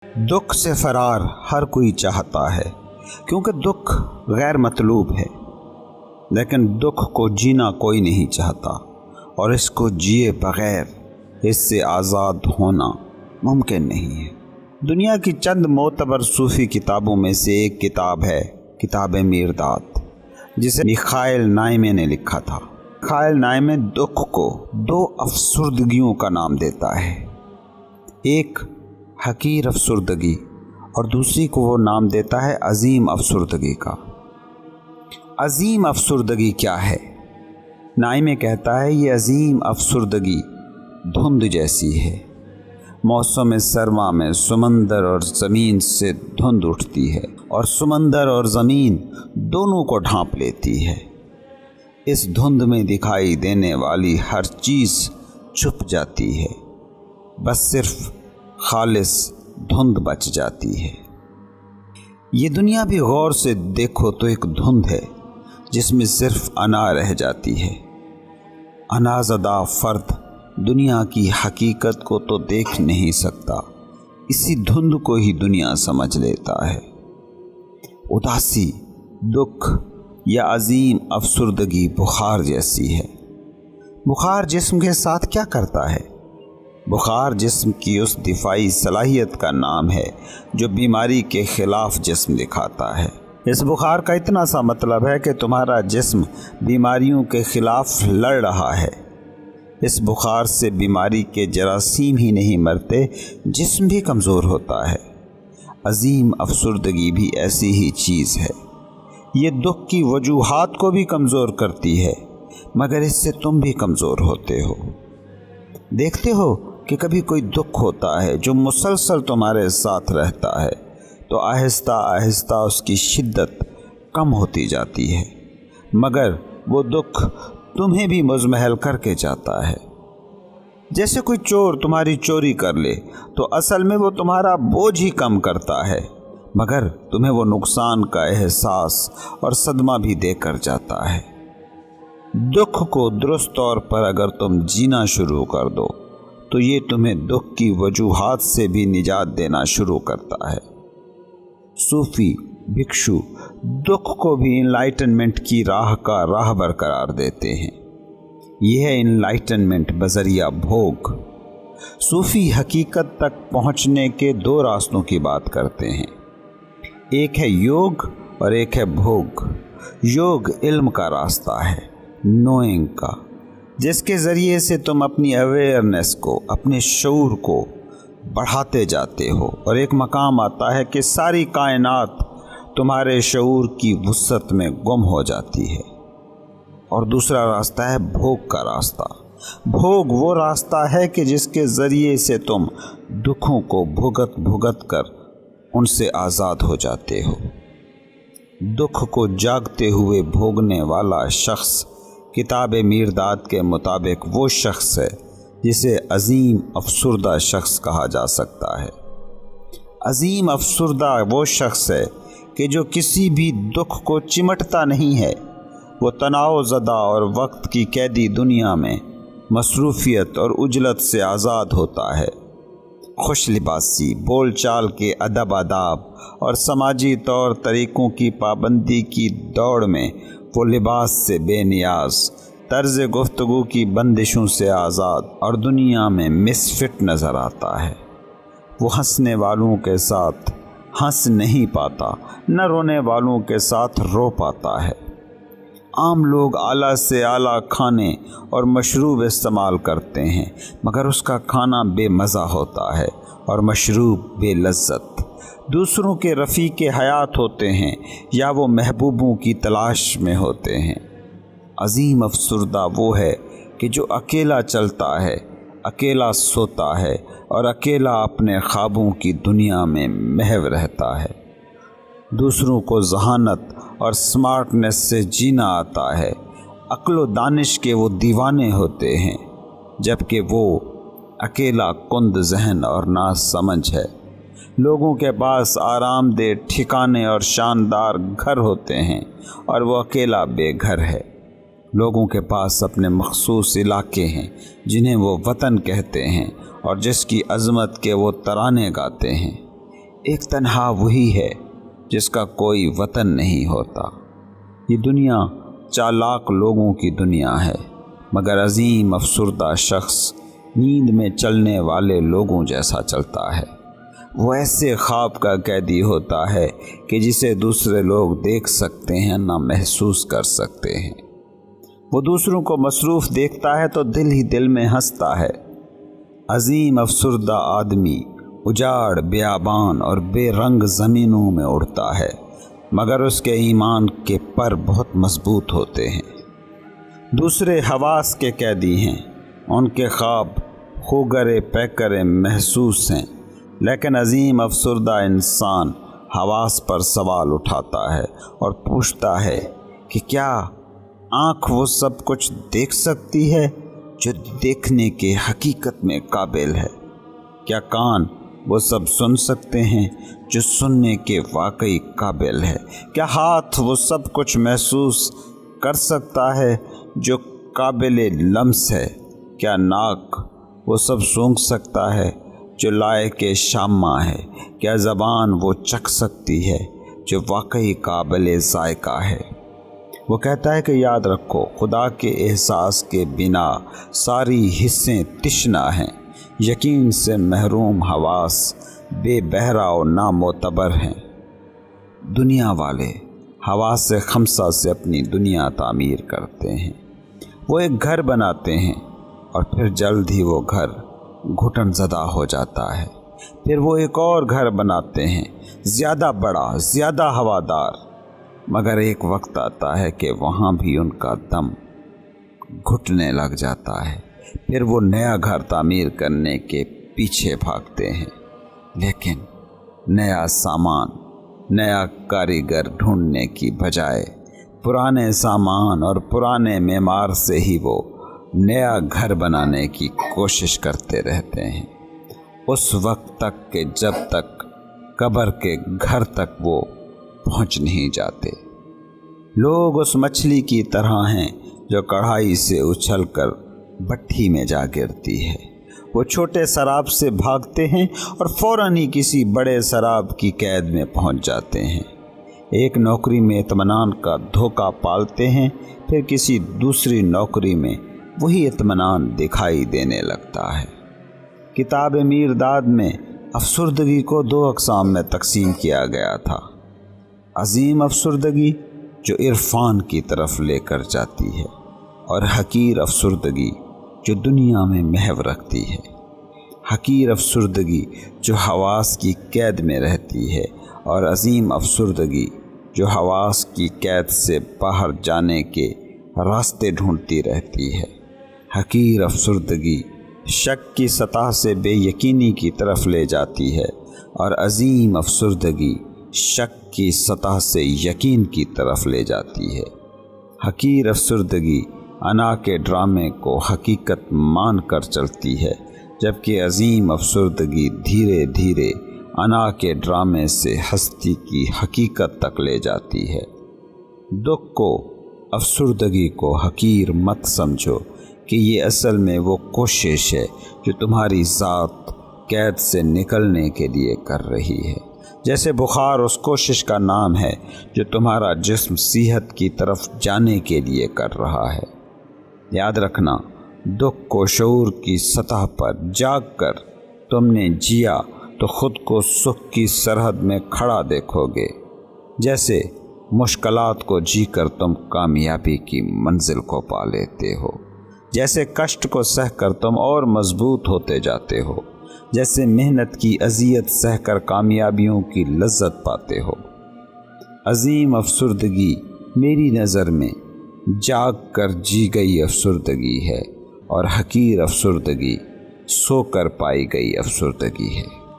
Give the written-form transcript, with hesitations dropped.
دکھ سے فرار ہر کوئی چاہتا ہے کیونکہ دکھ غیر مطلوب ہے، لیکن دکھ کو جینا کوئی نہیں چاہتا، اور اس کو جیے بغیر اس سے آزاد ہونا ممکن نہیں ہے۔ دنیا کی چند معتبر صوفی کتابوں میں سے ایک کتاب ہے کتاب میرداد، جسے میخائیل نائمے نے لکھا تھا۔ میخائیل نائمے دکھ کو دو افسردگیوں کا نام دیتا ہے، ایک حقیر افسردگی اور دوسری کو وہ نام دیتا ہے عظیم افسردگی کا۔ عظیم افسردگی کیا ہے؟ نائمے کہتا ہے یہ عظیم افسردگی دھند جیسی ہے۔ موسم سرما میں سمندر اور زمین سے دھند اٹھتی ہے اور سمندر اور زمین دونوں کو ڈھانپ لیتی ہے۔ اس دھند میں دکھائی دینے والی ہر چیز چھپ جاتی ہے، بس صرف خالص دھند بچ جاتی ہے۔ یہ دنیا بھی غور سے دیکھو تو ایک دھند ہے جس میں صرف انا رہ جاتی ہے۔ انا زدہ فرد دنیا کی حقیقت کو تو دیکھ نہیں سکتا، اسی دھند کو ہی دنیا سمجھ لیتا ہے۔ اداسی، دکھ یا عظیم افسردگی بخار جیسی ہے۔ بخار جسم کے ساتھ کیا کرتا ہے؟ بخار جسم کی اس دفاعی صلاحیت کا نام ہے جو بیماری کے خلاف جسم دکھاتا ہے۔ اس بخار کا اتنا سا مطلب ہے کہ تمہارا جسم بیماریوں کے خلاف لڑ رہا ہے۔ اس بخار سے بیماری کے جراثیم ہی نہیں مرتے، جسم بھی کمزور ہوتا ہے۔ عظیم افسردگی بھی ایسی ہی چیز ہے، یہ دکھ کی وجوہات کو بھی کمزور کرتی ہے، مگر اس سے تم بھی کمزور ہوتے ہو۔ دیکھتے ہو کہ کبھی کوئی دکھ ہوتا ہے جو مسلسل تمہارے ساتھ رہتا ہے تو آہستہ آہستہ اس کی شدت کم ہوتی جاتی ہے، مگر وہ دکھ تمہیں بھی مزمحل کر کے جاتا ہے۔ جیسے کوئی چور تمہاری چوری کر لے تو اصل میں وہ تمہارا بوجھ ہی کم کرتا ہے، مگر تمہیں وہ نقصان کا احساس اور صدمہ بھی دے کر جاتا ہے۔ دکھ کو درست طور پر اگر تم جینا شروع کر دو تو یہ تمہیں دکھ کی وجوہات سے بھی نجات دینا شروع کرتا ہے۔ صوفی بھکشو دکھ کو بھی انلائٹنمنٹ کی راہ کا راہبر قرار دیتے ہیں۔ یہ ہے انلائٹنمنٹ بذریعہ بھوگ۔ صوفی حقیقت تک پہنچنے کے دو راستوں کی بات کرتے ہیں، ایک ہے یوگ اور ایک ہے بھوگ۔ یوگ علم کا راستہ ہے، نوئنگ کا، جس کے ذریعے سے تم اپنی اویئرنیس کو، اپنے شعور کو بڑھاتے جاتے ہو، اور ایک مقام آتا ہے کہ ساری کائنات تمہارے شعور کی وسعت میں گم ہو جاتی ہے۔ اور دوسرا راستہ ہے بھوگ کا راستہ۔ بھوگ وہ راستہ ہے کہ جس کے ذریعے سے تم دکھوں کو بھگت بھگت کر ان سے آزاد ہو جاتے ہو۔ دکھ کو جاگتے ہوئے بھوگنے والا شخص کتاب میرداد کے مطابق وہ شخص ہے جسے عظیم افسردہ شخص کہا جا سکتا ہے۔ عظیم افسردہ وہ شخص ہے کہ جو کسی بھی دکھ کو چمٹتا نہیں ہے، وہ تناؤ زدہ اور وقت کی قیدی دنیا میں مصروفیت اور عجلت سے آزاد ہوتا ہے۔ خوش لباسی، بول چال کے ادب آداب اور سماجی طور طریقوں کی پابندی کی دوڑ میں وہ لباس سے بے نیاز، طرز گفتگو کی بندشوں سے آزاد اور دنیا میں مس فٹ نظر آتا ہے۔ وہ ہنسنے والوں کے ساتھ ہنس نہیں پاتا، نہ رونے والوں کے ساتھ رو پاتا ہے۔ عام لوگ اعلیٰ سے اعلیٰ کھانے اور مشروب استعمال کرتے ہیں، مگر اس کا کھانا بے مزہ ہوتا ہے اور مشروب بے لذت۔ دوسروں کے رفیق حیات ہوتے ہیں یا وہ محبوبوں کی تلاش میں ہوتے ہیں۔ عظیم افسردہ وہ ہے کہ جو اکیلا چلتا ہے، اکیلا سوتا ہے اور اکیلا اپنے خوابوں کی دنیا میں محو رہتا ہے۔ دوسروں کو ذہانت اور سمارٹنس سے جینا آتا ہے، عقل و دانش کے وہ دیوانے ہوتے ہیں، جبکہ وہ اکیلا کند ذہن اور نا سمجھ ہے۔ لوگوں کے پاس آرام دہ ٹھکانے اور شاندار گھر ہوتے ہیں اور وہ اکیلا بے گھر ہے۔ لوگوں کے پاس اپنے مخصوص علاقے ہیں جنہیں وہ وطن کہتے ہیں اور جس کی عظمت کے وہ ترانے گاتے ہیں۔ ایک تنہا وہی ہے جس کا کوئی وطن نہیں ہوتا۔ یہ دنیا چالاک لوگوں کی دنیا ہے، مگر عظیم افسردہ شخص نیند میں چلنے والے لوگوں جیسا چلتا ہے۔ وہ ایسے خواب کا قیدی ہوتا ہے کہ جسے دوسرے لوگ دیکھ سکتے ہیں نہ محسوس کر سکتے ہیں۔ وہ دوسروں کو مصروف دیکھتا ہے تو دل ہی دل میں ہنستا ہے۔ عظیم افسردہ آدمی اجاڑ، بیابان اور بے رنگ زمینوں میں اڑتا ہے، مگر اس کے ایمان کے پر بہت مضبوط ہوتے ہیں۔ دوسرے حواس کے قیدی ہیں، ان کے خواب خوگرے پیکرے محسوس ہیں، لیکن عظیم افسردہ انسان حواس پر سوال اٹھاتا ہے اور پوچھتا ہے کہ کیا آنکھ وہ سب کچھ دیکھ سکتی ہے جو دیکھنے کے حقیقت میں قابل ہے؟ کیا کان وہ سب سن سکتے ہیں جو سننے کے واقعی قابل ہے؟ کیا ہاتھ وہ سب کچھ محسوس کر سکتا ہے جو قابل لمس ہے؟ کیا ناک وہ سب سونگھ سکتا ہے جو لائق شامہ ہے؟ کیا زبان وہ چکھ سکتی ہے جو واقعی قابل ذائقہ ہے؟ وہ کہتا ہے کہ یاد رکھو، خدا کے احساس کے بنا ساری حصیں تشنا ہیں۔ یقین سے محروم حواس بے بہرا و نامعتبر ہیں۔ دنیا والے حواس خمسہ سے اپنی دنیا تعمیر کرتے ہیں۔ وہ ایک گھر بناتے ہیں اور پھر جلد ہی وہ گھر گھٹن زدہ ہو جاتا ہے۔ پھر وہ ایک اور گھر بناتے ہیں، زیادہ بڑا، زیادہ ہوادار، مگر ایک وقت آتا ہے کہ وہاں بھی ان کا دم گھٹنے لگ جاتا ہے۔ پھر وہ نیا گھر تعمیر کرنے کے پیچھے بھاگتے ہیں، لیکن نیا سامان، نیا کاریگر ڈھونڈنے کی بجائے پرانے سامان اور پرانے معمار سے ہی وہ نیا گھر بنانے کی کوشش کرتے رہتے ہیں، اس وقت تک کہ جب تک قبر کے گھر تک وہ پہنچ نہیں جاتے۔ لوگ اس مچھلی کی طرح ہیں جو کڑھائی سے اچھل کر بٹھی میں جا گرتی ہے۔ وہ چھوٹے سراب سے بھاگتے ہیں اور فوراً ہی کسی بڑے سراب کی قید میں پہنچ جاتے ہیں۔ ایک نوکری میں اطمینان کا دھوکہ پالتے ہیں، پھر کسی دوسری نوکری میں وہی اطمینان دکھائی دینے لگتا ہے۔ کتاب میر داد میں افسردگی کو دو اقسام میں تقسیم کیا گیا تھا: عظیم افسردگی جو عرفان کی طرف لے کر جاتی ہے، اور حقیر افسردگی جو دنیا میں محو رکھتی ہے۔ حقیر افسردگی جو حواس کی قید میں رہتی ہے، اور عظیم افسردگی جو حواس کی قید سے باہر جانے کے راستے ڈھونڈتی رہتی ہے۔ حقیر افسردگی شک کی سطح سے بے یقینی کی طرف لے جاتی ہے، اور عظیم افسردگی شک کی سطح سے یقین کی طرف لے جاتی ہے۔ حقیر افسردگی انا کے ڈرامے کو حقیقت مان کر چلتی ہے، جبکہ عظیم افسردگی دھیرے دھیرے انا کے ڈرامے سے ہستی کی حقیقت تک لے جاتی ہے۔ دکھ کو، افسردگی کو حقیر مت سمجھو کہ یہ اصل میں وہ کوشش ہے جو تمہاری ذات قید سے نکلنے کے لیے کر رہی ہے، جیسے بخار اس کوشش کا نام ہے جو تمہارا جسم صحت کی طرف جانے کے لیے کر رہا ہے۔ یاد رکھنا، دکھ کو شعور کی سطح پر جاگ کر تم نے جیا تو خود کو سکھ کی سرحد میں کھڑا دیکھو گے، جیسے مشکلات کو جی کر تم کامیابی کی منزل کو پا لیتے ہو، جیسے کشٹ کو سہ کر تم اور مضبوط ہوتے جاتے ہو، جیسے محنت کی اذیت سہ کر کامیابیوں کی لذت پاتے ہو۔ عظیم افسردگی میری نظر میں جاگ کر جی گئی افسردگی ہے، اور حقیر افسردگی سو کر پائی گئی افسردگی ہے۔